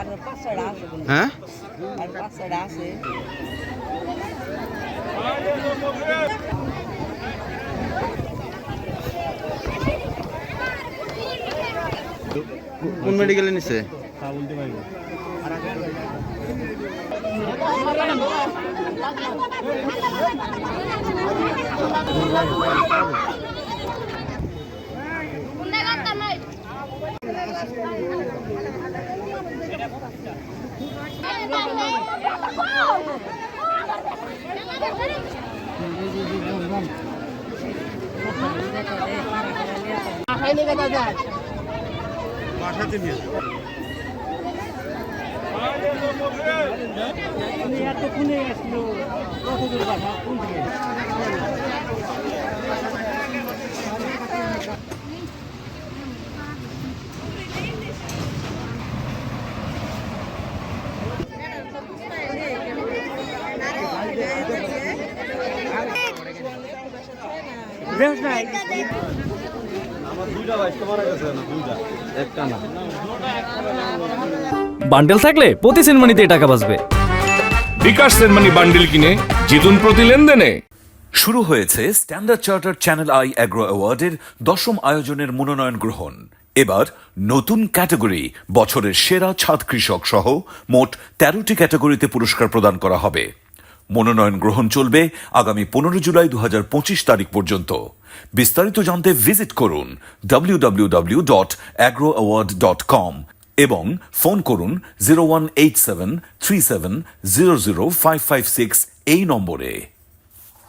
আর 5-6টা আছে বন্ধু। হ্যাঁ আর 5-6টা আছে। কোন মেডিকেলে নিছে? বাসাতে নিয়ে এতক্ষণে আসলো কত দূর বাসা কোন দিকে বান্ডেল থাকলে প্রতি সেনমানিতে টাকা বাঁচবে। বিকাশ সেনমানি বান্ডেল কিনে জিতুন প্রতি লেনদেনে। শুরু হয়েছে Standard Charter Channel i Agro অ্যাওয়ার্ডের 10ম আয়োজনের মনোনয়ন গ্রহণ। এবার নতুন ক্যাটাগরি বছরের সেরা ছাদ কৃষক সহ মোট 13টি ক্যাটাগরিতে পুরস্কার প্রদান করা হবে। মনোনয়ন গ্রহণ চলবে আগামী 15 জুলাই 2025 তারিখ পর্যন্ত। বিস্তারিত জানতে ভিজিট করুন www.agroaward.com এবং ফোন করুন 018737000556 এই নম্বরে।